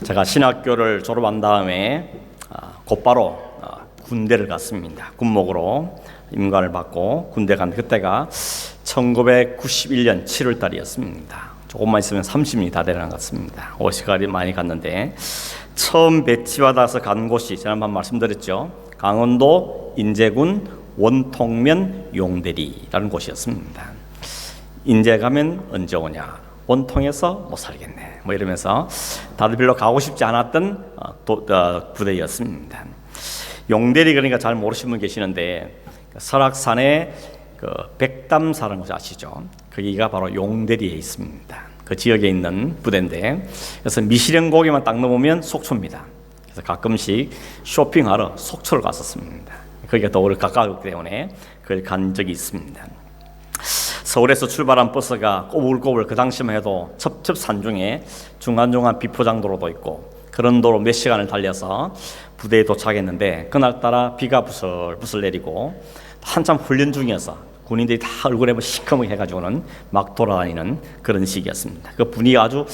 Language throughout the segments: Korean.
제가 신학교를 졸업한 다음에 곧바로 군대를 갔습니다. 군목으로 임관을 받고 군대 간 그때가 1991년 7월 달이었습니다. 조금만 있으면 30년이 다 되는 것 같습니다. 시간이 많이 갔는데 처음 배치받아서 간 곳이 지난번 말씀드렸죠. 강원도 인제군 원통면 용대리라는 곳이었습니다. 인제 가면 언제 오냐, 원통에서 못 살겠네, 이러면서 다들 별로 가고 싶지 않았던 부대였습니다. 용대리, 그러니까 잘 모르시는 분 계시는데 설악산에 백담사라는 곳 아시죠? 거기가 바로 용대리에 있습니다. 그 지역에 있는 부대인데, 그래서 미시령 고개만 딱 넘으면 속초입니다. 그래서 가끔씩 쇼핑하러 속초를 갔었습니다. 거기가 더 가까웠기 때문에 그걸 간 적이 있습니다. 서울에서 출발한 버스가 꼬불꼬불, 그 당시만 해도 첩첩산중에 중간중간 비포장도로도 있고 그런 도로 몇 시간을 달려서 부대에 도착했는데, 그날따라 비가 부슬부슬 내리고 한참 훈련 중이어서 군인들이 다 얼굴에 시커멓게 해가지고는 막 돌아다니는 그런 시기였습니다. 그 분위기가 아주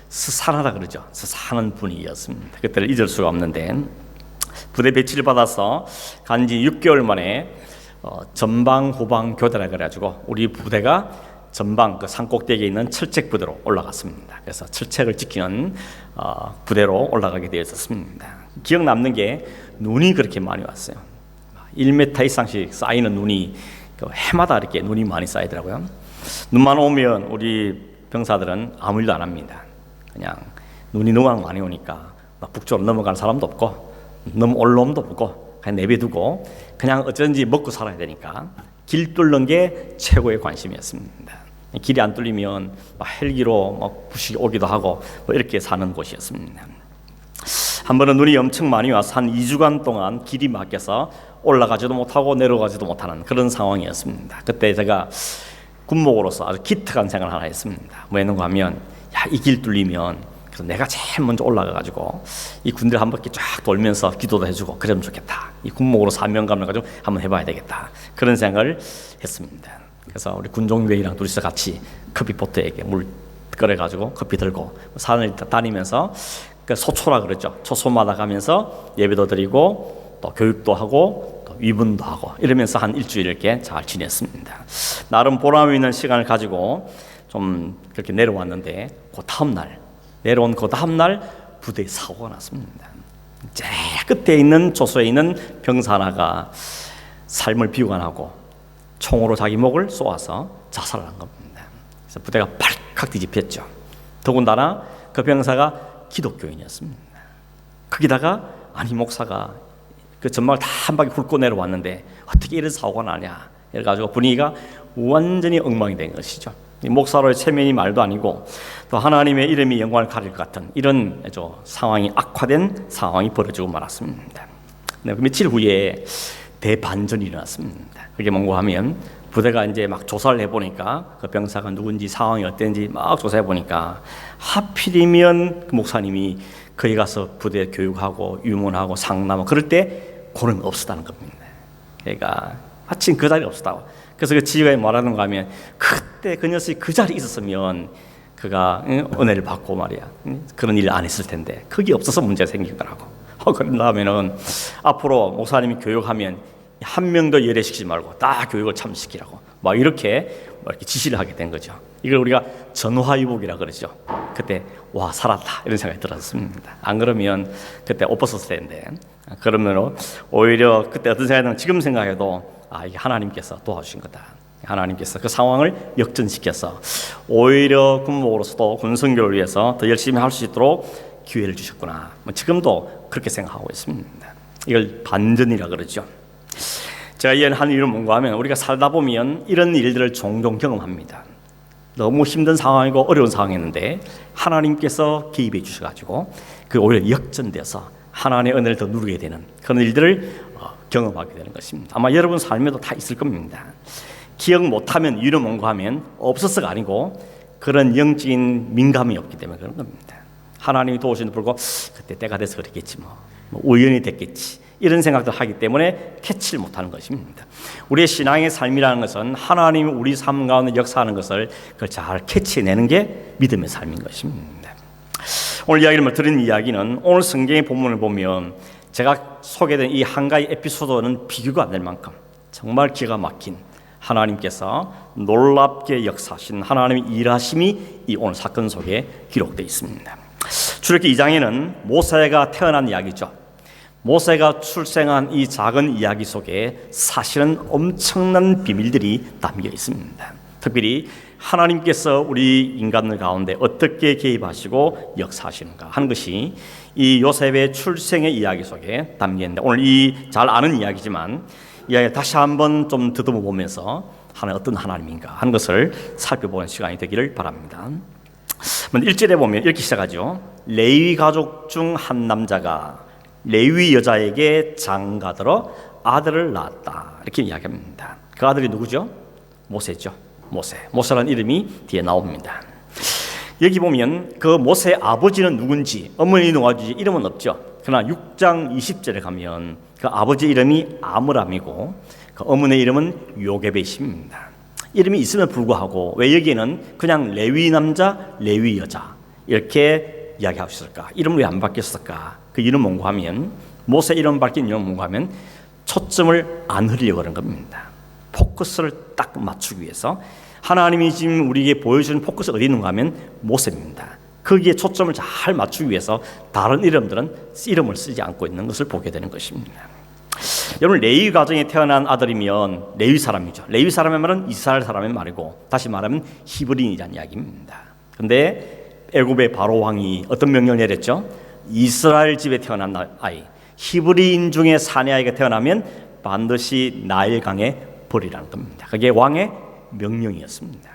스산하다 그러죠. 스산한 분위기였습니다. 그때를 잊을 수가 없는데, 부대 배치를 받아서 간지 6개월 만에 전방 후방 교대라 그래가지고 우리 부대가 전방 그 산꼭대기에 있는 철책 부대로 올라갔습니다. 그래서 철책을 지키는 부대로 올라가게 되었습니다. 기억 남는 게 눈이 그렇게 많이 왔어요. 1m 이상씩 쌓이는 눈이, 해마다 이렇게 눈이 많이 쌓이더라고요. 눈만 오면 우리 병사들은 아무 일도 안 합니다. 그냥 눈이 너무 많이 오니까 북쪽으로 넘어가는 사람도 없고 너무 올라옴도 없고 그냥 내비두고 그냥 어쩐지 먹고 살아야 되니까 길 뚫는 게 최고의 관심이었습니다. 길이 안 뚫리면 헬기로 부식이 오기도 하고 이렇게 사는 곳이었습니다. 한 번은 눈이 엄청 많이 와서 한 2주간 동안 길이 막혀서 올라가지도 못하고 내려가지도 못하는 그런 상황이었습니다. 그때 제가 군목으로서 아주 기특한 생각을 하나 했습니다. 뭐였는가 하면, 이 길 뚫리면 그래서 내가 제일 먼저 올라가가지고 이 군대를 한 바퀴 쫙 돌면서 기도도 해주고 그러면 좋겠다. 이 군목으로 사명감을 가지고 한번 해봐야 되겠다. 그런 생각을 했습니다. 그래서 우리 군종교회랑 둘이서 같이 커피포트에게 물 끓여가지고 커피 들고 산을 다니면서 소초라 그러죠. 초소마다 가면서 예배도 드리고 또 교육도 하고 또 위분도 하고 이러면서 한 일주일 이렇게 잘 지냈습니다. 나름 보람 있는 시간을 가지고 좀 그렇게 내려왔는데, 내려온 그 다음날 부대에 사고가 났습니다. 제일 끝에 있는 조소에 있는 병사 하나가 삶을 비관하고 총으로 자기 목을 쏘아서 자살을 한 겁니다. 그래서 부대가 발칵 뒤집혔죠. 더군다나 그 병사가 기독교인이었습니다. 거기다가 목사가 그 전망을 다 한 바퀴 훑고 내려왔는데 어떻게 이런 사고가 나냐, 이래가지고 분위기가 완전히 엉망이 된 것이죠. 목사로의 체면이 말도 아니고 또 하나님의 이름이 영광을 가릴 것 같은 이런 상황이, 악화된 상황이 벌어지고 말았습니다. 며칠 후에 대반전이 일어났습니다. 그게 뭔가 하면, 부대가 이제 막 조사를 해보니까 그 병사가 누군지 상황이 어땠는지 막 조사해보니까 하필이면 그 목사님이 거기 가서 부대 교육하고 유문하고 상담하고 그럴 때 그런 없었다는 겁니다. 그러니까 마침 그 자리에 없었다고. 그래서 그 지휘관이 뭐라는가 하면, 그때 그 녀석이 그 자리에 있었으면 그가 은혜를 받고 말이야 그런 일을 안 했을 텐데 거기 없어서 문제가 생긴 거라고. 그런다면은 앞으로 목사님이 교육하면 한 명도 예례시키지 말고 다 교육을 참 시키라고 이렇게 지시를 하게 된 거죠. 이걸 우리가 전화위복이라 그러죠. 그때 와, 살았다 이런 생각이 들었습니다. 안 그러면 그때 옷 벗었을 텐데, 그러면 오히려 그때 어떤 생각이냐면, 지금 생각해도 이게 하나님께서 도와주신 거다. 하나님께서 그 상황을 역전시켜서 오히려 군목으로서도 군성교를 위해서 더 열심히 할 수 있도록 기회를 주셨구나. 지금도 그렇게 생각하고 있습니다. 이걸 반전이라 그러죠. 제가 이해한 이유는 뭔가 하면, 우리가 살다 보면 이런 일들을 종종 경험합니다. 너무 힘든 상황이고 어려운 상황이었는데 하나님께서 개입해 주셔가지고 그 오히려 역전돼서 하나님의 은혜를 더 누리게 되는 그런 일들을 경험하게 되는 것입니다. 아마 여러분 삶에도 다 있을 겁니다. 기억 못하면 이유는 뭔가 하면 없어서가 아니고 그런 영적인 민감이 없기 때문에 그런 겁니다. 하나님이 도우시는 불고 그때 때가 돼서 그랬겠지, 우연히 됐겠지, 이런 생각도 하기 때문에 캐치를 못하는 것입니다. 우리의 신앙의 삶이라는 것은 하나님이 우리 삶 가운데 역사하는 것을 그걸 잘 캐치해내는 게 믿음의 삶인 것입니다. 오늘 이야기를 드린 이야기는 오늘 성경의 본문을 보면 제가 소개된 이 한 가지 에피소드는 비교가 안 될 만큼 정말 기가 막힌 하나님께서 놀랍게 역사하신 하나님의 일하심이 이 오늘 사건 속에 기록되어 있습니다. 출애굽기 2장에는 모세가 태어난 이야기죠. 모세가 출생한 이 작은 이야기 속에 사실은 엄청난 비밀들이 담겨 있습니다. 특별히 하나님께서 우리 인간들 가운데 어떻게 개입하시고 역사하시는가 하는 것이 이 요셉의 출생의 이야기 속에 담겨 있는데, 오늘 이 잘 아는 이야기지만 이야기 다시 한번 좀 더듬어 보면서 하나님 어떤 하나님인가 하는 것을 살펴보는 시간이 되기를 바랍니다. 1절에 보면 이렇게 시작하죠. 레위 가족 중 한 남자가 레위 여자에게 장가들어 아들을 낳았다, 이렇게 이야기합니다. 그 아들이 누구죠? 모세죠. 모세라는 이름이 뒤에 나옵니다. 여기 보면 그 모세의 아버지는 누군지, 어머니 누구지 이름은 없죠. 그러나 6장 20절에 가면 그 아버지 이름이 아므람이고 그 어머니의 이름은 요게벳입니다. 이름이 있음에도 불구하고 왜 여기에는 그냥 레위 남자, 레위 여자 이렇게 이야기하고 있을까? 이름은 왜 안 바뀌었을까? 그 이유는 뭔가 하면, 모세 이름 바뀐 이유는 뭔가 하면 초점을 안 흐리려고 하는 겁니다. 포커스를 딱 맞추기 위해서 하나님이 지금 우리에게 보여주는 포커스 어디 있는가 하면 모세입니다. 거기에 초점을 잘 맞추기 위해서 다른 이름들은 이름을 쓰지 않고 있는 것을 보게 되는 것입니다. 여러분, 레위 가정에 태어난 아들이면 레위 사람이죠. 레위 사람의 말은 이스라엘 사람의 말이고, 다시 말하면 히브리인이라는 이야기입니다. 그런데 애굽의 바로 왕이 어떤 명령을 내렸죠? 이스라엘 집에 태어난 아이, 히브리인 중에 사내 아이가 태어나면 반드시 나일강에 버리라는 겁니다. 그게 왕의 명령이었습니다.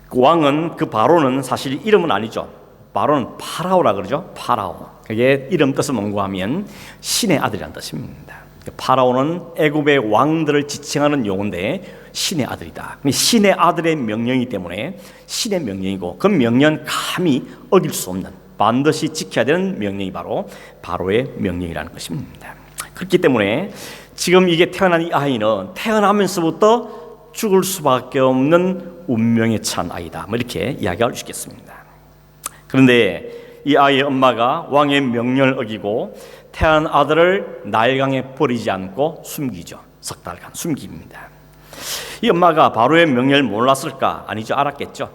그 왕은, 그 바로는 사실 이름은 아니죠. 바로는 파라오라 그러죠. 파라오. 그게 이름 뜻은 뭔가 하면 신의 아들이라는 뜻입니다. 파라오는 애굽의 왕들을 지칭하는 용어인데 신의 아들이다. 신의 아들의 명령이기 때문에 신의 명령이고, 그 명령 감히 어길 수 없는, 반드시 지켜야 되는 명령이 바로 바로의 명령이라는 것입니다. 그렇기 때문에 지금 이게 태어난 이 아이는 태어나면서부터 죽을 수밖에 없는 운명에 찬 아이다, 이렇게 이야기할 수 있겠습니다. 그런데 이 아이의 엄마가 왕의 명령을 어기고 태어난 아들을 나일강에 버리지 않고 숨기죠. 석 달간 숨깁니다. 이 엄마가 바로의 명령을 몰랐을까? 아니죠, 알았겠죠.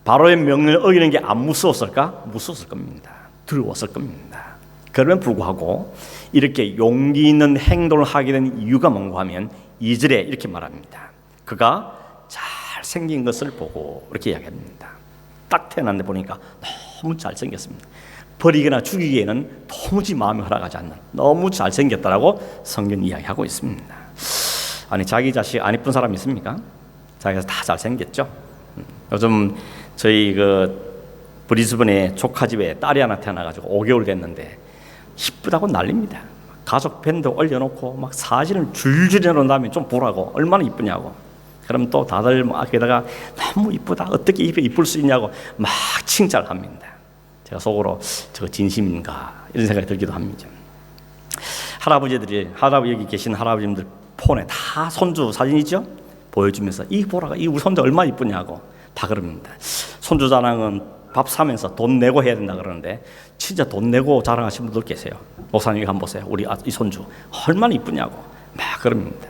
바로의 명령을 어기는 게 안 무서웠을까? 무서웠을 겁니다. 두려웠을 겁니다. 그럼에도 불구하고 이렇게 용기 있는 행동을 하게 된 이유가 뭔가 하면 2절에 이렇게 말합니다. 그가 잘생긴 것을 보고, 이렇게 이야기합니다. 딱 태어났는데 보니까 너무 잘생겼습니다. 버리거나 죽이기에는 도무지 마음이 허락하지 않는, 너무 잘생겼다라고 성경 이야기하고 있습니다. 아니, 자기 자식 안 이쁜 사람 있습니까? 자기가 다 잘생겼죠. 요즘 저희 브리즈번에 조카 집에 딸이 하나 태어나가지고 5개월 됐는데 이쁘다고 난립니다. 가족 밴드 올려놓고 막 사진을 줄줄이 넣은 다음에 좀 보라고, 얼마나 이쁘냐고. 그럼 또 다들 막 게다가 너무 이쁘다, 어떻게 이쁠 수 있냐고 막 칭찬을 합니다. 제가 속으로 저거 진심인가 이런 생각이 들기도 합니다. 여기 계신 할아버지들 폰에 다 손주 사진이죠? 보여주면서 이 보라가 이 우리 손주 얼마나 이쁘냐고 다 그럽니다. 손주 자랑은 밥 사면서 돈 내고 해야 된다 그러는데 진짜 돈 내고 자랑하시는 분들 계세요. 목사님 한번 보세요. 우리 이 손주 얼마나 이쁘냐고 막 그럽니다.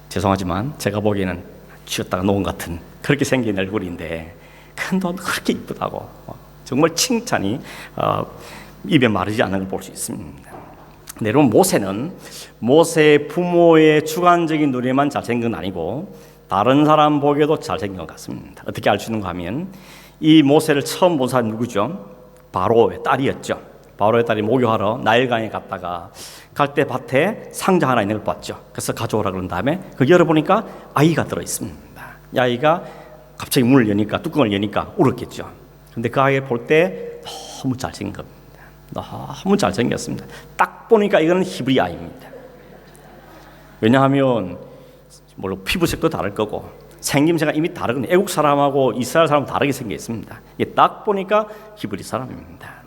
죄송하지만 제가 보기에는 쥐었다가 놓은 같은 그렇게 생긴 얼굴인데 큰 돈 그렇게 이쁘다고 정말 칭찬이 입에 마르지 않는 걸 볼 수 있습니다. 근데 여러분, 모세는 모세의 부모의 주관적인 눈에만 잘생긴 건 아니고 다른 사람 보기에도 잘생긴 것 같습니다. 어떻게 알 수 있는가 하면 이 모세를 처음 본 사람이 누구죠? 바로의 딸이었죠. 바로의 딸이 목욕하러 나일강에 갔다가 갈 때 밭에 상자 하나 있는 걸 봤죠. 그래서 가져오라 그런 다음에 그 열어보니까 아이가 들어있습니다. 이 아이가 갑자기 문을 여니까, 뚜껑을 여니까 울었겠죠. 근데 그 아이를 볼 때 너무 잘생긴 겁니다. 너무 잘생겼습니다. 딱 보니까 이거는 히브리 아이입니다. 왜냐하면 물론 피부색도 다를 거고 생김새가 이미 다르거든요. 애국 사람하고 이스라엘 사람은 다르게 생겨 있습니다. 딱 보니까 히브리 사람입니다.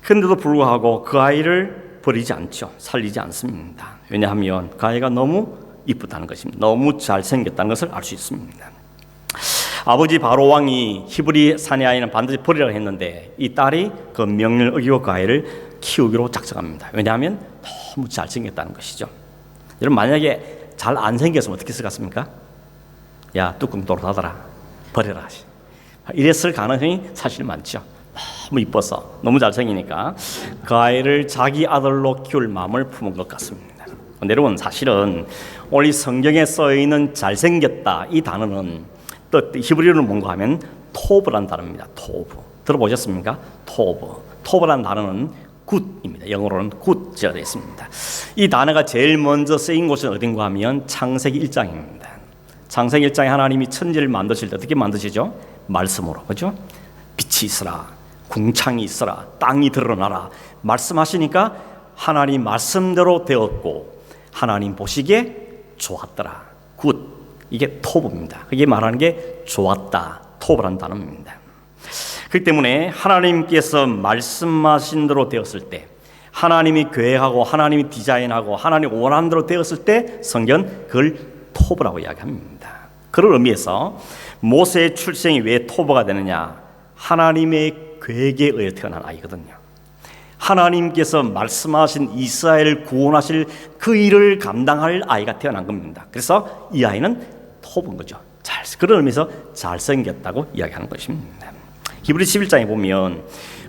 그런데도 불구하고 그 아이를 버리지 않죠. 살리지 않습니다. 왜냐하면 그 아이가 너무 이쁘다는 것입니다. 너무 잘생겼다는 것을 알 수 있습니다. 아버지 바로 왕이 히브리 사내 아이는 반드시 버리라고 했는데 이 딸이 그 명령을 어기고 그 아이를 키우기로 작정합니다. 왜냐하면 너무 잘생겼다는 것이죠. 여러분, 만약에 잘 안 생겼으면 어떻게 했을 것 같습니까? 야, 뚜껑도로 닫아라, 버려라, 이랬을 가능성이 사실 많죠. 너무 이뻐서, 너무 잘생기니까 그 아이를 자기 아들로 키울 마음을 품은 것 같습니다. 여러분, 사실은 오늘 성경에 써있는 잘생겼다 이 단어는 또 히브리어로 뭔가 하면 토브라는 단어입니다. 토브, 들어보셨습니까? 토브라는 단어는 굿입니다. 영어로는 굿이라고 되어 있습니다. 이 단어가 제일 먼저 쓰인 곳은 어딘가 하면 창세기 1장입니다. 창세기 1장에 하나님이 천지를 만드실 때 어떻게 만드시죠? 말씀으로, 그렇죠? 빛이 있으라, 궁창이 있으라, 땅이 드러나라 말씀하시니까 하나님 말씀대로 되었고 하나님 보시기에 좋았더라. 굿, 이게 토브입니다. 그게 말하는 게 좋았다, 토브라는 단어입니다. 그렇기 때문에 하나님께서 말씀하신 대로 되었을 때, 하나님이 계획하고 하나님이 디자인하고 하나님이 원하는 대로 되었을 때 성경은 그걸 토브라고 이야기합니다. 그런 의미에서 모세의 출생이 왜 토브가 되느냐? 하나님의 계획에 의해 태어난 아이거든요. 하나님께서 말씀하신 이스라엘을 구원하실 그 일을 감당할 아이가 태어난 겁니다. 그래서 이 아이는 토브인 거죠. 그런 의미에서 잘생겼다고 이야기하는 것입니다. 히브리 11장에 보면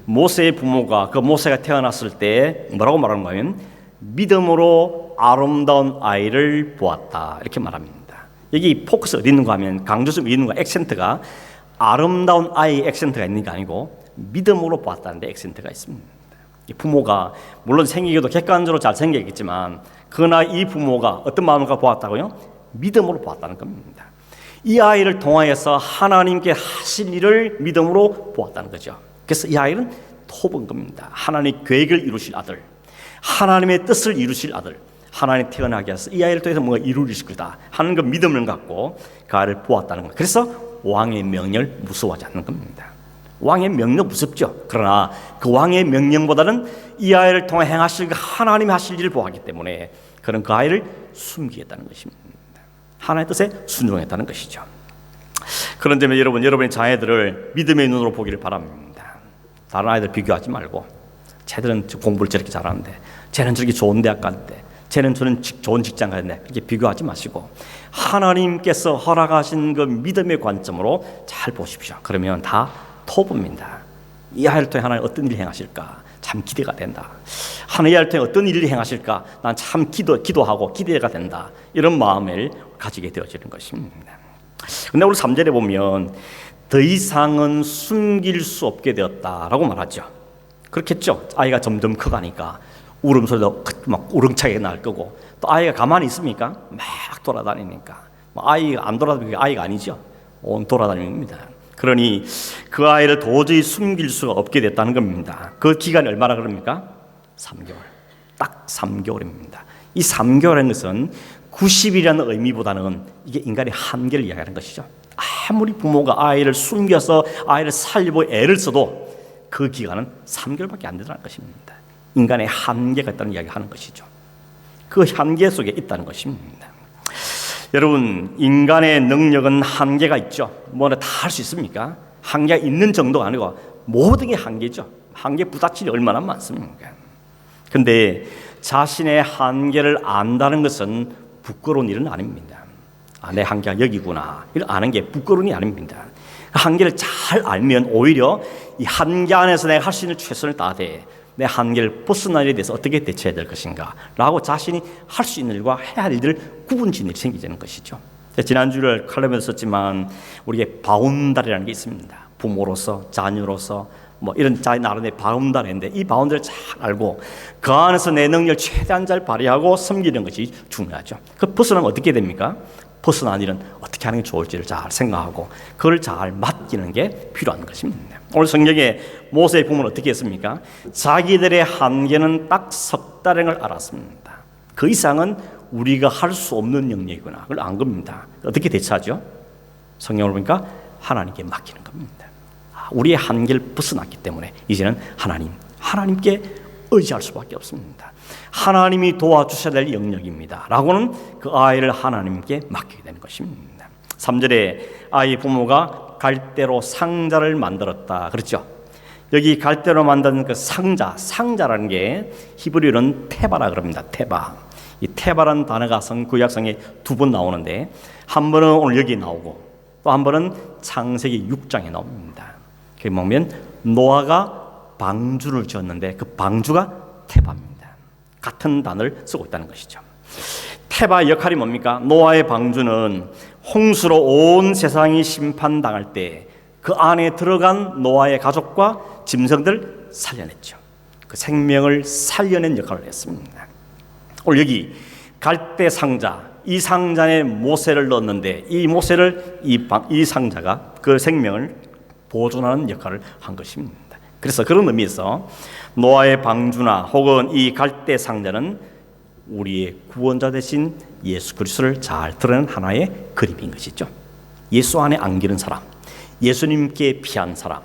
모세의 부모가 그 모세가 태어났을 때 뭐라고 말하는가 하면 믿음으로 아름다운 아이를 보았다 이렇게 말합니다. 여기 포커스 어디 있는가 하면 강조점 어디 있는가, 액센트가 아름다운 아이의 액센트가 있는 게 아니고 믿음으로 보았다는 데 액센트가 있습니다. 부모가 물론 생기기도 객관적으로 잘 생겼겠지만 그러나 이 부모가 어떤 마음으로 보았다고요? 믿음으로 보았다는 겁니다. 이 아이를 통하여서 하나님께 하실 일을 믿음으로 보았다는 거죠. 그래서 이 아이는 토브인 겁니다. 하나님의 계획을 이루실 아들, 하나님의 뜻을 이루실 아들, 하나님 태어나게 해서 이 아이를 통해서 뭔가 이루실 거다 하는 그 믿음을 갖고 그 아이를 보았다는 겁니다. 그래서 왕의 명령을 무서워하지 않는 겁니다. 왕의 명령 무섭죠. 그러나 그 왕의 명령보다는 이 아이를 통해 행하실 하나님이 하실 일을 보았기 때문에 그는 그 아이를 숨기겠다는 것입니다. 하나님의 뜻에 순종했다는 것이죠. 그런 점에 여러분의 자녀들을 믿음의 눈으로 보기를 바랍니다. 다른 아이들 비교하지 말고, 쟤들은 공부를 저렇게 잘하는데, 쟤는 저렇게 좋은 대학 가는데, 쟤는 저는 좋은 직장 가는데, 이렇게 비교하지 마시고 하나님께서 허락하신 그 믿음의 관점으로 잘 보십시오. 그러면 다 토브입니다. 이 아이를 통해 하나님 어떤 일을 행하실까 참 기대가 된다. 하나님 아이를 통해 어떤 일을 행하실까 난 참 기도하고 기대가 된다. 이런 마음을 가지게 되어지는 것입니다. 근데 우리 3절에 보면 더 이상은 숨길 수 없게 되었다라고 말하죠. 그렇겠죠. 아이가 점점 커가니까 울음소리도 막 우렁차게 날 거고, 또 아이가 가만히 있습니까? 막 돌아다니니까 아이가 안 돌아다니는 아이가 아니죠. 온 돌아다닙니다. 그러니 그 아이를 도저히 숨길 수가 없게 됐다는 겁니다. 그 기간이 얼마나 그럽니까? 3개월. 딱 3개월입니다. 이 3개월이라는 것은 90일이라는 의미보다는 이게 인간의 한계를 이야기하는 것이죠. 아무리 부모가 아이를 숨겨서 아이를 살리고 애를 써도 그 기간은 3개월밖에 안 되다는 것입니다. 인간의 한계가 있다는 이야기를 하는 것이죠. 그 한계 속에 있다는 것입니다. 여러분, 인간의 능력은 한계가 있죠. 뭐나 다 할 수 있습니까? 한계가 있는 정도가 아니고 모든 게 한계죠. 한계 부딪힐이 얼마나 많습니까? 그런데 자신의 한계를 안다는 것은 부끄러운 일은 아닙니다. 내 한계가 여기구나, 이걸 아는 게 부끄러운 일이 아닙니다. 한계를 잘 알면 오히려 이 한계 안에서 내가 할 수 있는 최선을 다해 내 한계를 벗어난 일에 대해서 어떻게 대처해야 될 것인가 라고 자신이 할 수 있는 일과 해야 할 일들을 구분짓는 일이 생기는 것이죠. 지난주를 칼럼에서 썼지만 우리의 바운다리라는 게 있습니다. 부모로서, 자녀로서 뭐 이런 자기 나름의 바운다리인데 이 바운다리를 잘 알고 그 안에서 내 능력을 최대한 잘 발휘하고 섬기는 것이 중요하죠. 그 벗어나면 어떻게 됩니까? 벗어난 일은 어떻게 하는 게 좋을지를 잘 생각하고 그걸 잘 맡기는 게 필요한 것입니다. 오늘 성경에 모세의 부모는 어떻게 했습니까? 자기들의 한계는 딱 석 달인 걸 알았습니다. 그 이상은 우리가 할 수 없는 영역이구나, 그걸 안 겁니다. 어떻게 대처하죠? 성경을 보니까 하나님께 맡기는 겁니다. 우리의 한계를 벗어났기 때문에 이제는 하나님께 의지할 수밖에 없습니다. 하나님이 도와주셔야 될 영역입니다 라고는 그 아이를 하나님께 맡기게 되는 것입니다. 3절에 아이 부모가 갈대로 상자를 만들었다 그렇죠. 여기 갈대로 만든 그 상자라는 게 히브리어는 테바라 그럽니다. 테바. 이 테바라는 단어가 구약성에 2번 나오는데 한 번은 오늘 여기 나오고 또 한 번은 창세기 6장에 나옵니다. 그게 뭐냐면 노아가 방주를 지었는데 그 방주가 테바입니다. 같은 단어를 쓰고 있다는 것이죠. 테바의 역할이 뭡니까? 노아의 방주는 홍수로 온 세상이 심판당할 때 그 안에 들어간 노아의 가족과 짐승들 살려냈죠. 그 생명을 살려낸 역할을 했습니다. 오늘 여기 갈대 상자, 이 상자에 모세를 넣었는데 이 모세를 이 상자가 그 생명을 보존하는 역할을 한 것입니다. 그래서 그런 의미에서 노아의 방주나 혹은 이 갈대 상자는 우리의 구원자 되신 예수 그리스도를 잘 드러낸 하나의 그림인 것이죠. 예수 안에 안기는 사람, 예수님께 피한 사람,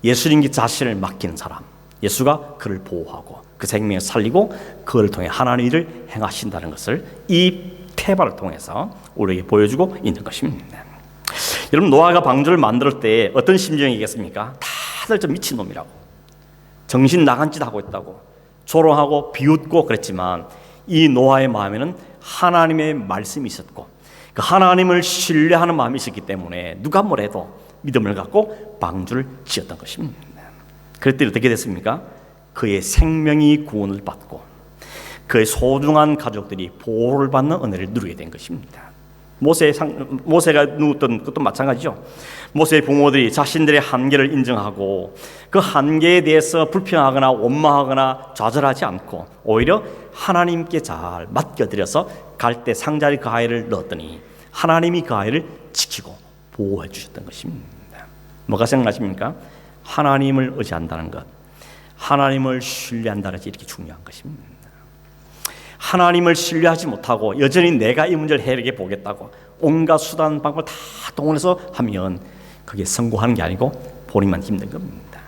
예수님께 자신을 맡기는 사람, 예수가 그를 보호하고 그 생명을 살리고 그를 통해 하나님의 일을 행하신다는 것을 이 테바를 통해서 우리에게 보여주고 있는 것입니다. 여러분, 노아가 방주를 만들 때 어떤 심정이겠습니까? 다들 좀 미친놈이라고, 정신 나간 짓 하고 있다고 조롱하고 비웃고 그랬지만 이 노아의 마음에는 하나님의 말씀이 있었고 그 하나님을 신뢰하는 마음이 있었기 때문에 누가 뭐래도 믿음을 갖고 방주를 지었던 것입니다. 그랬더니 어떻게 됐습니까? 그의 생명이 구원을 받고 그의 소중한 가족들이 보호를 받는 은혜를 누리게 된 것입니다. 모세가 누웠던 것도 마찬가지죠. 모세의 부모들이 자신들의 한계를 인정하고 그 한계에 대해서 불평하거나 원망하거나 좌절하지 않고 오히려 하나님께 잘 맡겨드려서 갈대 상자에 그 아이를 넣었더니 하나님이 그 아이를 지키고 보호해 주셨던 것입니다. 뭐가 생각나십니까? 하나님을 의지한다는 것, 하나님을 신뢰한다는 것이 이렇게 중요한 것입니다. 하나님을 신뢰하지 못하고 여전히 내가 이 문제를 해결해 보겠다고 온갖 수단 방법을 다 동원해서 하면 그게 성공하는 게 아니고 본인만 힘든 겁니다.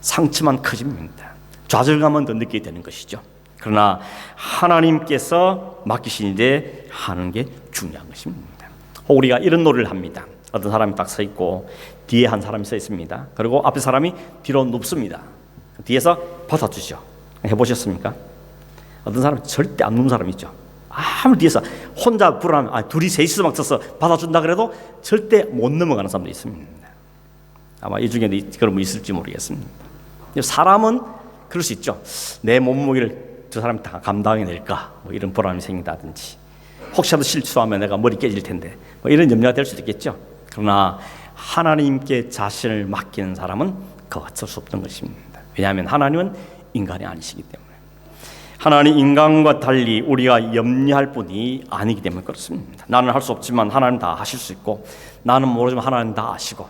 상처만 커집니다. 좌절감은 더 느끼게 되는 것이죠. 그러나 하나님께서 맡기신 일에 하는 게 중요한 것입니다. 혹 우리가 이런 노래를 합니다. 어떤 사람이 딱 서 있고 뒤에 한 사람이 서 있습니다. 그리고 앞에 사람이 뒤로 눕습니다. 뒤에서 받아주죠. 해보셨습니까? 어떤 사람은 절대 안 눕는 사람이 있죠. 아무리 뒤에서 혼자 불안하면 둘이 셋이서 막 서서 받아준다 그래도 절대 못 넘어가는 사람도 있습니다. 아마 이 중에도 그런 분 있을지 모르겠습니다. 사람은 그럴 수 있죠. 내 몸무게를 저 사람이 다 감당해낼까 뭐 이런 불안이 생긴다든지 혹시라도 실수하면 내가 머리 깨질 텐데 뭐 이런 염려가 될 수도 있겠죠. 그러나 하나님께 자신을 맡기는 사람은 그 어쩔 수 없는 것입니다. 왜냐하면 하나님은 인간이 아니시기 때문에. 하나님 인간과 달리 우리가 염려할 분이 아니기 때문에 그렇습니다. 나는 할 수 없지만 하나님 다 하실 수 있고 나는 모르지만 하나님 다 아시고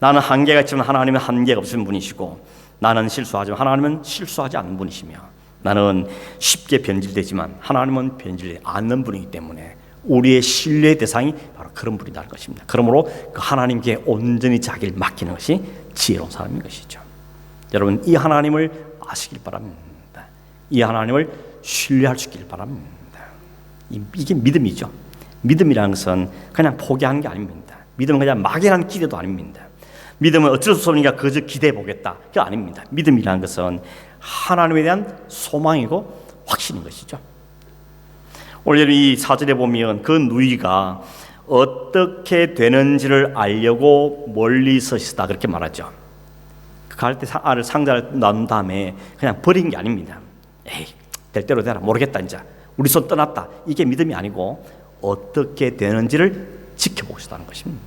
나는 한계가 있지만 하나님은 한계가 없으신 분이시고 나는 실수하지만 하나님은 실수하지 않는 분이시며 나는 쉽게 변질되지만 하나님은 변질되지 않는 분이기 때문에 우리의 신뢰의 대상이 바로 그런 분이라는 것입니다. 그러므로 그 하나님께 온전히 자기를 맡기는 것이 지혜로운 사람인 것이죠. 여러분, 이 하나님을 아시길 바랍니다. 이 하나님을 신뢰할 수 있길 바랍니다. 이게 믿음이죠. 믿음이라는 것은 그냥 포기하는 게 아닙니다. 믿음은 그냥 막연한 기대도 아닙니다. 믿음은 어쩔 수 없으니까 그저 기대해 보겠다, 그게 아닙니다. 믿음이라는 것은 하나님에 대한 소망이고 확신인 것이죠. 오늘 이 사절에 보면 그 누이가 어떻게 되는지를 알려고 멀리 서 있었다 그렇게 말하죠. 갈대 상자를 나눈 다음에 그냥 버린 게 아닙니다. 에이, 될 대로 되라, 모르겠다, 이제 우리 손 떠났다, 이게 믿음이 아니고 어떻게 되는지를 지켜보고 싶다는 것입니다.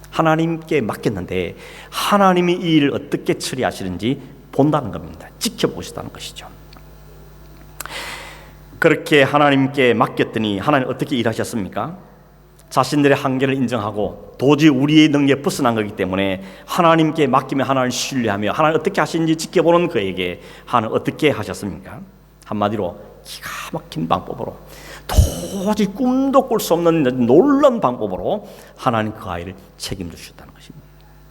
하나님께 맡겼는데 하나님이 이 일을 어떻게 처리하시는지 본다는 겁니다. 지켜보고 싶다는 것이죠. 그렇게 하나님께 맡겼더니 하나님 어떻게 일하셨습니까? 자신들의 한계를 인정하고 도저히 우리의 능력에 벗어난 거기 때문에 하나님께 맡기면 하나님을 신뢰하며 하나님 어떻게 하시는지 지켜보는 그에게 하나님 어떻게 하셨습니까? 한마디로 기가 막힌 방법으로, 도저히 꿈도 꿀 수 없는 놀라운 방법으로 하나님 그 아이를 책임져 주셨다는 것입니다.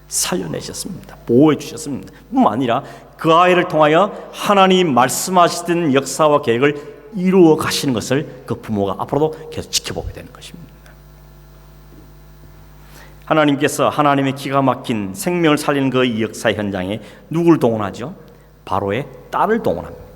살려내셨습니다. 보호해 주셨습니다. 뿐만 아니라 그 아이를 통하여 하나님 말씀하시던 역사와 계획을 이루어 가시는 것을 그 부모가 앞으로도 계속 지켜보게 되는 것입니다. 하나님께서 하나님의 기가 막힌 생명을 살리는 그 이 역사의 현장에 누구를 동원하죠? 바로의 딸을 동원합니다.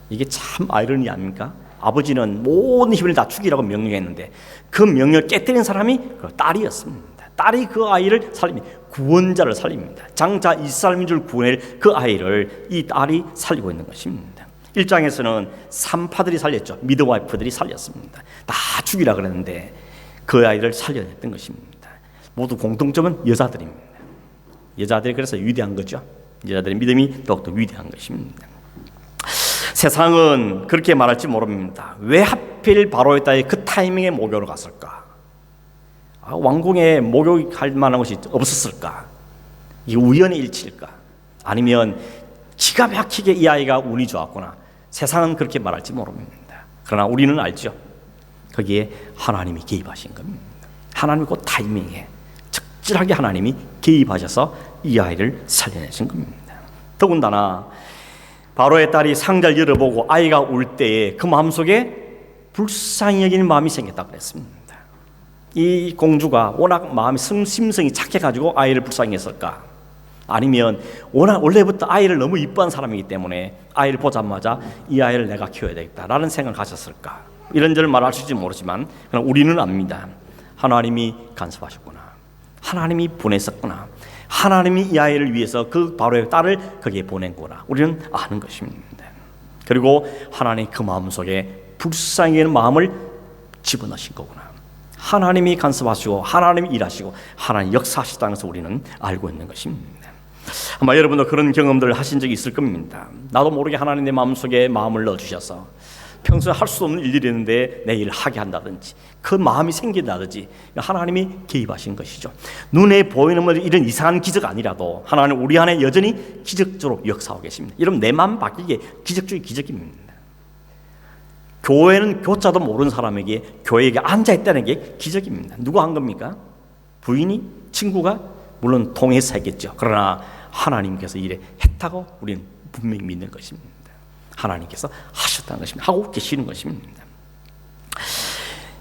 이게 참 아이러니 아닙니까? 아버지는 모든 힘을 다 죽이라고 명령했는데 그 명령을 깨뜨린 사람이 그 딸이었습니다. 딸이 그 아이를 살립니다. 구원자를 살립니다. 장자 이스라엘 민족을 구원할 그 아이를 이 딸이 살리고 있는 것입니다. 1장에서는 산파들이 살렸죠. 미드와이프들이 살렸습니다. 다 죽이라 그랬는데 그 아이를 살려냈던 것입니다. 모두 공통점은 여자들입니다. 여자들이 그래서 위대한 거죠. 여자들의 믿음이 더욱더 위대한 것입니다. 세상은 그렇게 말할지 모릅니다. 왜 하필 바로의 딸이 그 타이밍에 목욕을 갔을까? 왕궁에 목욕할 만한 곳이 없었을까? 이게 우연의 일치일까? 아니면 기가 막히게 이 아이가 운이 좋았구나. 세상은 그렇게 말할지 모릅니다. 그러나 우리는 알죠. 거기에 하나님이 개입하신 겁니다. 하나님이 그 타이밍에 적절하게 하나님이 개입하셔서 이 아이를 살려내신 겁니다. 더군다나 바로의 딸이 상자를 열어보고 아이가 울 때에 그 마음속에 불쌍히 여기는 마음이 생겼다고 그랬습니다. 이 공주가 워낙 마음이 심성이 착해가지고 아이를 불쌍히 했을까? 아니면 워낙 원래부터 아이를 너무 이뻐한 사람이기 때문에 아이를 보자마자 이 아이를 내가 키워야 되겠다라는 생각을 가졌을까? 이런저런 말할 수 있을지 모르지만 그러나 우리는 압니다. 하나님이 간섭하셨구나. 하나님이 보냈었구나. 하나님이 이 아이를 위해서 그 바로의 딸을 거기에 보낸구나. 우리는 아는 것입니다. 그리고 하나님 그 마음속에 불쌍히 여기는 마음을 집어넣으신 거구나. 하나님이 간섭하시고 하나님이 일하시고 하나님 역사하시다는 것을 우리는 알고 있는 것입니다. 아마 여러분도 그런 경험들을 하신 적이 있을 겁니다. 나도 모르게 하나님 내 마음속에 마음을 넣어주셔서 평소에 할 수 없는 일들이 있는데 내 일을 하게 한다든지 그 마음이 생긴다든지 하나님이 개입하신 것이죠. 눈에 보이는 이런 이상한 기적 아니라도 하나님 우리 안에 여전히 기적적으로 역사하고 계십니다. 여러분 내 마음 바뀌게 기적 중의 기적입니다. 교회는 교자도 모르는 사람에게 교회에 앉아있다는 게 기적입니다. 누가 한 겁니까? 부인이? 친구가? 물론 통해서 했겠죠. 그러나 하나님께서 이래 했다고 우리는 분명히 믿는 것입니다. 하나님께서 하셨다는 것입니다. 하고 계시는 것입니다.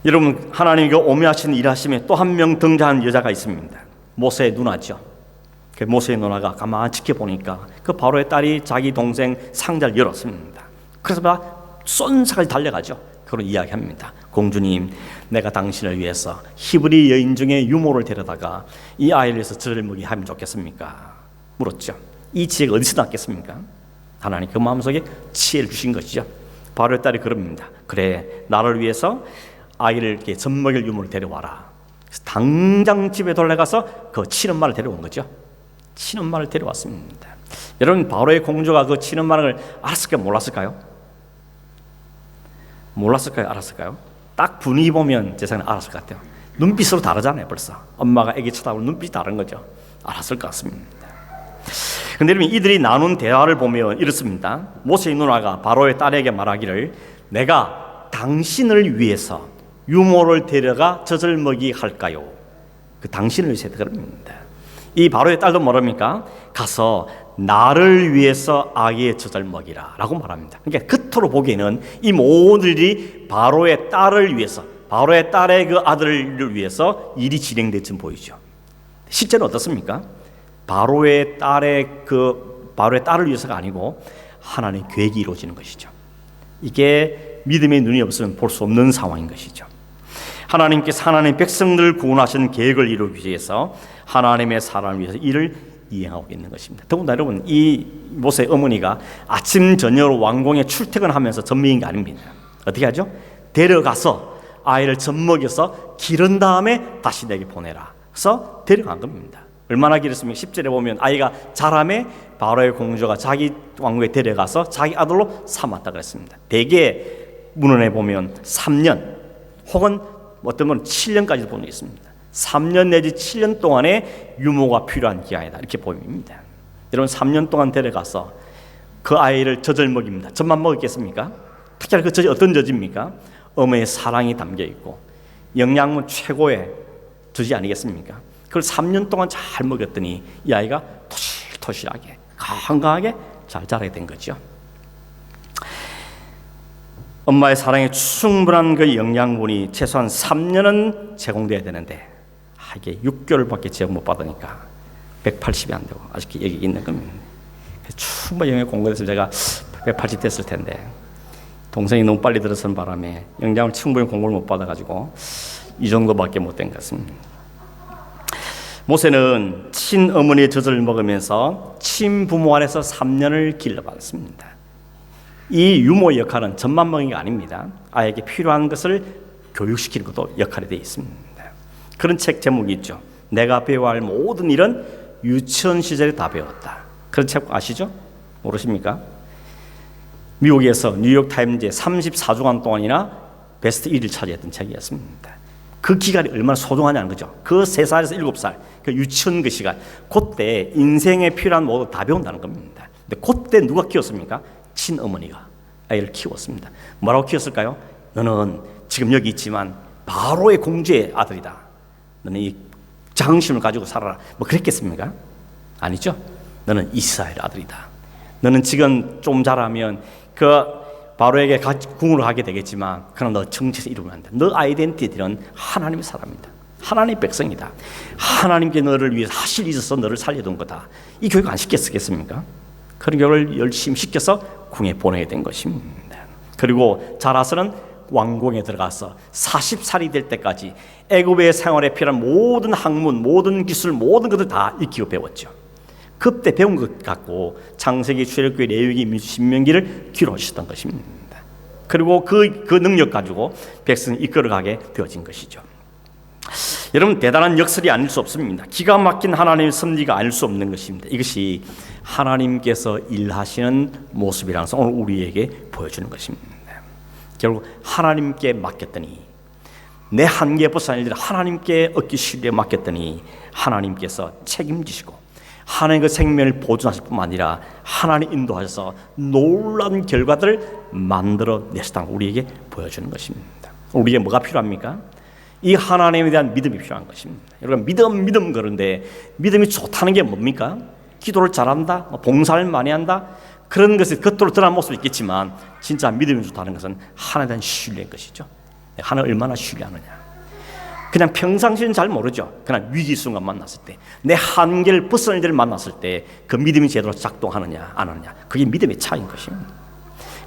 여러분 하나님이 오묘하신 일하심에 또 한 명 등장한 여자가 있습니다. 모세의 누나죠. 그 모세의 누나가 가만히 지켜보니까 그 바로의 딸이 자기 동생 상자를 열었습니다. 그래서 막 쏜사까지 달려가죠. 그런 이야기합니다. 공주님, 내가 당신을 위해서 히브리 여인 중에 유모를 데려다가 이 아이를 위해서 저를 먹이 하면 좋겠습니까? 물었죠. 이 지혜가 어디서 났겠습니까? 하나님 그 마음속에 지혜를 주신 것이죠. 바로의 딸이 그럽니다. 그래, 나를 위해서 아이를 이렇게 젖먹일 유모를 데려와라. 그래서 당장 집에 돌아가서 그 친엄마를 데려온 거죠. 친엄마를 데려왔습니다. 여러분 바로의 공주가 그 친엄마를 알았을까요? 몰랐을까요? 몰랐을까요? 알았을까요? 딱 분위기 보면 제 생각에 알았을 것 같아요. 눈빛으로 다르잖아요. 벌써 엄마가 애기 쳐다보는 눈빛이 다른 거죠. 알았을 것 같습니다. 근데 여러분 이들이 나눈 대화를 보면 이렇습니다. 모세의 누나가 바로의 딸에게 말하기를 내가 당신을 위해서 유모를 데려가 젖을 먹이 할까요? 그 당신을 위해서 그럽니다. 이 바로의 딸도 뭐랍니까? 가서 나를 위해서 아기의 젖을 먹이라 라고 말합니다. 그러니까 겉으로 보기에는 이 모든 일이 바로의 딸을 위해서 바로의 딸의 그 아들을 위해서 일이 진행된 듯 보이죠. 실제는 어떻습니까? 바로의 딸을 위해서가 아니고 하나님의 계획이 이루어지는 것이죠. 이게 믿음의 눈이 없으면 볼 수 없는 상황인 것이죠. 하나님께서 하나님의 백성들을 구원하시는 계획을 이루기 위해서 하나님의 사람을 위해서 일을 이행하고 있는 것입니다. 더군다나 여러분 이 모세의 어머니가 아침 저녁으로 왕궁에 출퇴근하면서 젖먹인 게 아닙니다. 어떻게 하죠? 데려가서 아이를 젖먹여서 기른 다음에 다시 내게 보내라. 그래서 데려간 겁니다. 얼마나 길었습니까? 10절에 보면 아이가 자라매 바로의 공주가 자기 왕궁에 데려가서 자기 아들로 삼았다 그랬습니다. 대개 문헌에 보면 3년 혹은 어떤 분은 7년까지도 보는 게 있습니다. 3년 내지 7년 동안의 유모가 필요한 기간이다 이렇게 보입니다. 여러분 3년 동안 데려가서 그 아이를 젖을 먹입니다. 젖만 먹었겠습니까? 특히 그 젖이 어떤 젖입니까? 어머니의 사랑이 담겨있고 영양분 최고의 젖이 아니겠습니까? 그걸 3년 동안 잘 먹였더니 이 아이가 토실토실하게 건강하게 잘 자라게 된 거죠. 엄마의 사랑에 충분한 그 영양분이 최소한 3년은 제공돼야 되는데 이게 6개월밖에 지원 못 받으니까 180이 안 되고 아직 여기 있는 겁니다. 충분히 영역 공부해서 제가 180 됐을 텐데 동생이 너무 빨리 들어선 바람에 영장을 충분히 공부를 못 받아가지고 이 정도밖에 못 된 것 같습니다. 모세는 친어머니의 젖을 먹으면서 친부모 안에서 3년을 길러받았습니다. 이 유모의 역할은 젖만 먹는 게 아닙니다. 아이에게 필요한 것을 교육시키는 것도 역할이 되어 있습니다. 그런 책 제목이 있죠. 내가 배워야 할 모든 일은 유치원 시절에 다 배웠다. 그런 책 아시죠? 모르십니까? 미국에서 뉴욕타임즈에 34주간 동안이나 베스트 1위를 차지했던 책이었습니다. 그 기간이 얼마나 소중하냐는 거죠. 그 3살에서 7살, 그 유치원 그 시간, 그때 인생에 필요한 모두 다 배운다는 겁니다. 근데 그때 누가 키웠습니까? 친어머니가 아이를 키웠습니다. 뭐라고 키웠을까요? 너는 지금 여기 있지만 바로의 공주의 아들이다. 너는 이 자긍심을 가지고 살아라. 뭐 그랬겠습니까? 아니죠. 너는 이스라엘 아들이다. 너는 지금 좀 자라면 그 바로에게 궁으로 가게 되겠지만 그러나 너 정체에서 이루면 안 돼. 너 아이덴티티는 하나님의 사람이다. 하나님의 백성이다. 하나님께 너를 위해서 하실 일이 있어서 너를 살려둔 거다. 이 교육 안 시켰겠습니까? 그런 교육을 열심히 시켜서 궁에 보내게 된 것입니다. 그리고 자라서는 왕궁에 들어가서 40살이 될 때까지 애굽의 생활에 필요한 모든 학문, 모든 기술, 모든 것을 다 익히고 배웠죠. 그때 배운 것 갖고 창세기, 출애굽기, 레위기, 신명기를 기록하셨던 것입니다. 그리고 그 능력 가지고 백성을 이끌어가게 되어진 것이죠. 여러분, 대단한 역설이 아닐 수 없습니다. 기가 막힌 하나님의 섭리가 아닐 수 없는 것입니다. 이것이 하나님께서 일하시는 모습이라는 것을 오늘 우리에게 보여주는 것입니다. 결국 하나님께 맡겼더니, 내 한계에 벗어난 일들을 하나님께 얻기 신뢰에 맡겼더니 하나님께서 책임지시고 하나님의 그 생명을 보존하실 뿐만 아니라 하나님 인도하셔서 놀라운 결과들을 만들어내셨다는 걸 우리에게 보여주는 것입니다. 우리에게 뭐가 필요합니까? 이 하나님에 대한 믿음이 필요한 것입니다. 여러분, 믿음 그런데 믿음이 좋다는 게 뭡니까? 기도를 잘한다, 봉사를 많이 한다, 그런 것이 겉으로 드러난 모습이 있겠지만 진짜 믿음이 좋다는 것은 하나님에 대한 신뢰인 것이죠. 하나님을 얼마나 신뢰하느냐. 그냥 평상시는 잘 모르죠. 그냥 위기 순간 만났을 때, 내 한계를 벗어날 때를 만났을 때 그 믿음이 제대로 작동하느냐 안 하느냐, 그게 믿음의 차이인 것입니다.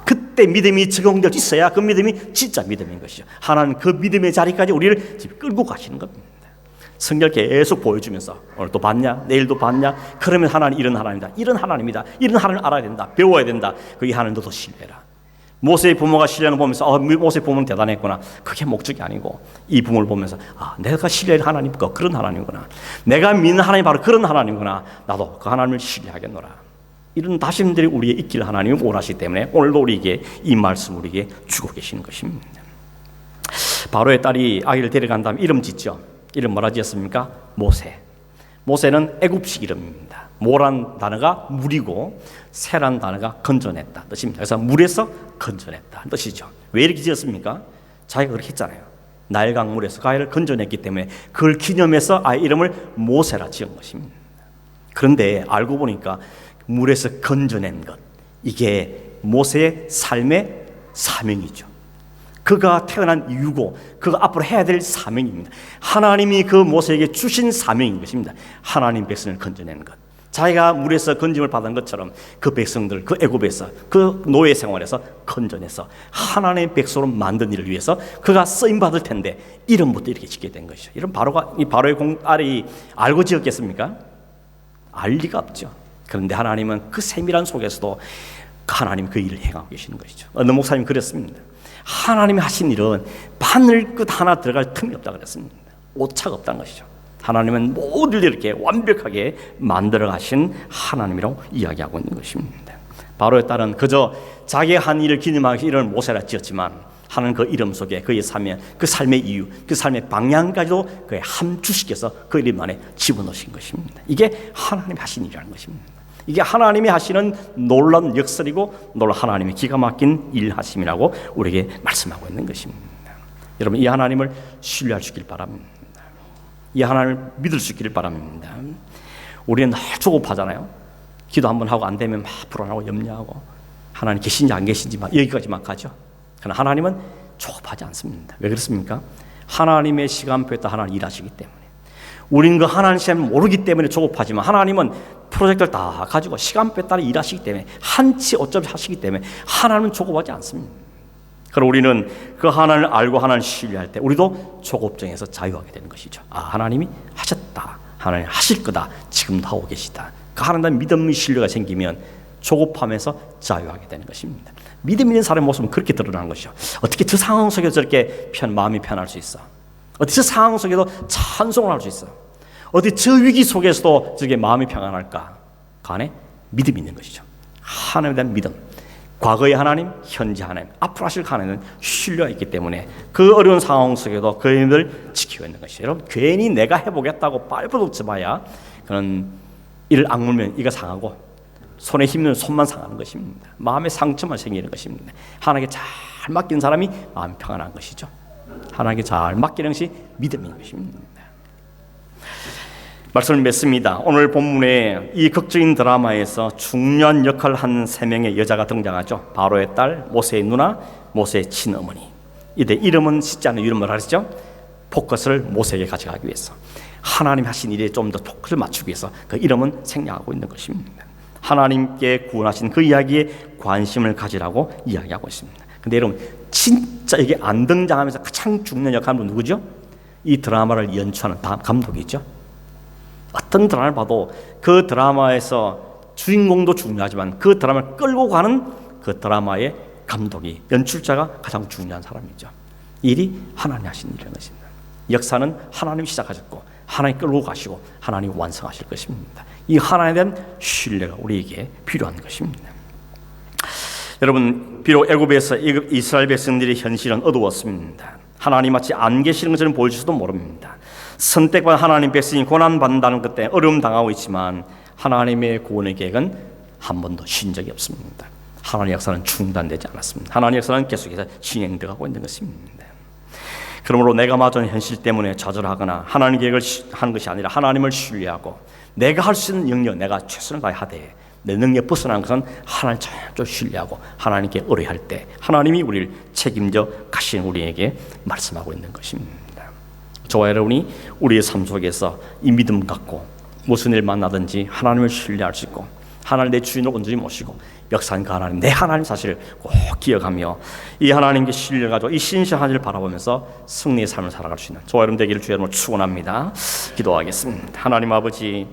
그때 믿음이 적용될 있어야 그 믿음이 진짜 믿음인 것이죠. 하나님 그 믿음의 자리까지 우리를 끌고 가시는 겁니다. 성경 계속 보여주면서 오늘 또 봤냐, 내일도 봤냐, 그러면 하나님 이런 하나님이다, 이런 하나님이다, 이런 하나님을 알아야 된다, 배워야 된다. 그게 하나님 너도 신뢰해라. 모세의 부모가 신뢰하는 거 보면서 모세의 부모는 대단했구나, 그게 목적이 아니고 이 부모를 보면서 내가 신뢰할 하나님은 그런 하나님이구나, 내가 믿는 하나님이 바로 그런 하나님이구나, 나도 그 하나님을 신뢰하겠노라. 이런 다짐들이 우리의 있기를 하나님이 원하시기 때문에 오늘도 우리에게 이 말씀을 우리에게 주고 계시는 것입니다. 바로의 딸이 아기를 데려간 다음에 이름 짓죠. 이름 뭐라 지었습니까? 모세. 모세는 애굽식 이름입니다. 모란 단어가 물이고 새란 단어가 건져냈다 뜻입니다. 그래서 물에서 건져냈다 뜻이죠. 왜 이렇게 지었습니까? 자기가 그렇게 했잖아요. 나일 강물에서 아이를 건져냈기 때문에 그걸 기념해서 아이 이름을 모세라 지은 것입니다. 그런데 알고 보니까 물에서 건져낸 것, 이게 모세의 삶의 사명이죠. 그가 태어난 이유고 그가 앞으로 해야 될 사명입니다. 하나님이 그 모세에게 주신 사명인 것입니다. 하나님 백성을 건져내는 것. 자기가 물에서 건짐을 받은 것처럼 그 백성들, 그 애굽에서, 그 노예 생활에서 건져내서 하나님의 백성으로 만든 일을 위해서 그가 쓰임 받을 텐데 이름부터 이렇게 짓게 된 것이죠. 이런 바로의 딸이 알고 지었겠습니까? 알 리가 없죠. 그런데 하나님은 그 세밀한 속에서도 하나님 그 일을 행하고 계시는 것이죠. 어느 목사님 그랬습니다. 하나님이 하신 일은 바늘끝 하나 들어갈 틈이 없다고 그랬습니다. 오차가 없다는 것이죠. 하나님은 모든 일을 이렇게 완벽하게 만들어 가신 하나님이라고 이야기하고 있는 것입니다. 바로의 딸은 그저 자기 한 일을 기념하기 위해서 이름을 모세라 지었지만 하나님 그 이름 속에 그의 사명, 그 삶의 이유, 그 삶의 방향까지도 그의 함축시켜서 그 이름 안에 집어넣으신 것입니다. 이게 하나님이 하신 일이라는 것입니다. 이게 하나님이 하시는 놀라운 역설이고 놀라운 하나님의 기가 막힌 일하심이라고 우리에게 말씀하고 있는 것입니다. 여러분, 이 하나님을 신뢰할 수 있길 바랍니다. 이 하나님을 믿을 수 있기를 바랍니다. 우리는 늘 조급하잖아요. 기도 한번 하고 안 되면 막 불안하고 염려하고 하나님 계신지 안 계신지 막 여기까지만 가죠. 그러나 하나님은 조급하지 않습니다. 왜 그렇습니까? 하나님의 시간표에 따라 하나님 일하시기 때문에 우린 그 하나님 시간을 모르기 때문에 조급하지만 하나님은 프로젝트를 다 가지고 시간표에 따라 일하시기 때문에 한치 어차피 하시기 때문에 하나님은 조급하지 않습니다. 그럼 우리는 그 하나님을 알고 하나님을 신뢰할 때 우리도 조급증에서 자유하게 되는 것이죠. 하나님이 하셨다, 하나님 하실 거다, 지금도 하고 계시다. 그 하나님 믿음의 신뢰가 생기면 조급함에서 자유하게 되는 것입니다. 믿음 있는 사람의 모습은 그렇게 드러나는 것이죠. 어떻게 저 상황 속에서 저렇게 마음이 편할 수 있어? 어떻게 저 상황 속에도 찬송을 할 수 있어? 어떻게 저 위기 속에서도 저게 마음이 평안할까? 그 안에 믿음이 있는 것이죠. 하나님에 대한 믿음, 과거의 하나님, 현재 하나님, 앞으로 하실 하나님은 신뢰가 있기 때문에 그 어려운 상황 속에도 그 힘을 지키고 있는 것이죠. 여러분, 괜히 내가 해보겠다고 빨리빨리 쳐봐야 그는 이를 악물면 이가 상하고 손에 힘은 손만 상하는 것입니다. 마음의 상처만 생기는 것입니다. 하나님께 잘 맡긴 사람이 마음이 평안한 것이죠. 하나님께 잘 맡기는 것이 믿음인 것입니다. 말씀을 맺습니다. 오늘 본문에 이 극적인 드라마에서 중요한 역할을 한 세 명의 여자가 등장하죠. 바로의 딸, 모세의 누나, 모세의 친어머니. 이때 이름은 짓지 않은 이름을 하시죠. 포커스를 모세에게 가져가기 위해서, 하나님 하신 일에 좀 더 포커스를 맞추기 위해서 그 이름은 생략하고 있는 것입니다. 하나님께 구원하신 그 이야기에 관심을 가지라고 이야기하고 있습니다. 근데 여러분, 진짜 이게 안 등장하면서 가장 중요한 역할은 누구죠? 이 드라마를 연출하는 감독이죠. 어떤 드라마를 봐도 그 드라마에서 주인공도 중요하지만 그 드라마를 끌고 가는 그 드라마의 감독이, 연출자가 가장 중요한 사람이죠. 일이 하나님이 하신 일인 것입니다. 역사는 하나님이 시작하셨고 하나님이 끌고 가시고 하나님이 완성하실 것입니다. 이 하나님에 대한 신뢰가 우리에게 필요한 것입니다. 여러분, 비록 애굽에서 이스라엘 백성들의 현실은 어두웠습니다. 하나님 마치 안 계시는 것처럼 보일지도 모릅니다. 선택받은 하나님 백성이 고난받는다는 것 때문에 어려움 당하고 있지만 하나님의 구원의 계획은 한 번도 쉰 적이 없습니다. 하나님의 역사는 중단되지 않았습니다. 하나님의 역사는 계속해서 진행되고 있는 것입니다. 그러므로 내가 맞은 현실 때문에 좌절하거나 하나님의 계획을 하는 것이 아니라 하나님을 신뢰하고 내가 할 수 있는 영역, 내가 최선을 다하되 내 능력 벗어나는 것은 하나님을 철저히 신뢰하고 하나님께 의뢰할 때 하나님이 우리를 책임져 가시는 우리에게 말씀하고 있는 것입니다. 저와 여러분이 우리의 삶 속에서 이 믿음 갖고 무슨 일 만나든지 하나님을 신뢰할 수 있고 하나님 내 주인을 온전히 모시고 역사하는 그 하나님, 내 하나님 사실을 꼭 기억하며 이 하나님께 신뢰를 가지고 이 신실한 일을 바라보면서 승리의 삶을 살아갈 수 있는 저와 여러분 되기를 주의 이름으로 축원합니다. 기도하겠습니다. 하나님 아버지,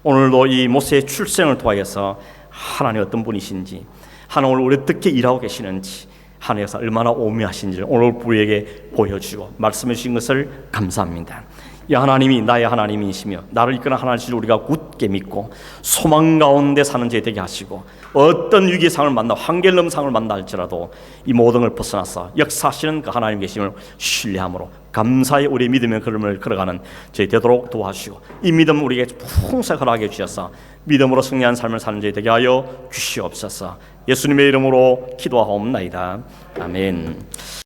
오늘도 이 모세의 출생을 통하여서 하나님 어떤 분이신지, 하나님 오늘 우리 어떻게 일하고 계시는지, 하나님 역사 얼마나 오묘하신지를 오늘 우리에게 보여주고 말씀해 주신 것을 감사합니다. 이 하나님이 나의 하나님이시며 나를 이끄는 하나님을 우리가 굳게 믿고 소망 가운데 사는 자 되게 하시고 어떤 위기의 상황을 만나 한계를 넘은 상황을 만나 할지라도 이 모든 걸 벗어나서 역사하시는 그 하나님 계심을 신뢰함으로 감사의 우리의 믿음의 걸음을 걸어가는 저희 되도록 도와주시고 이 믿음 우리에게 풍성하게 허락해 주셔서 믿음으로 승리한 삶을 사는 저희 되게 하여 주시옵소서. 예수님의 이름으로 기도하옵나이다. 아멘.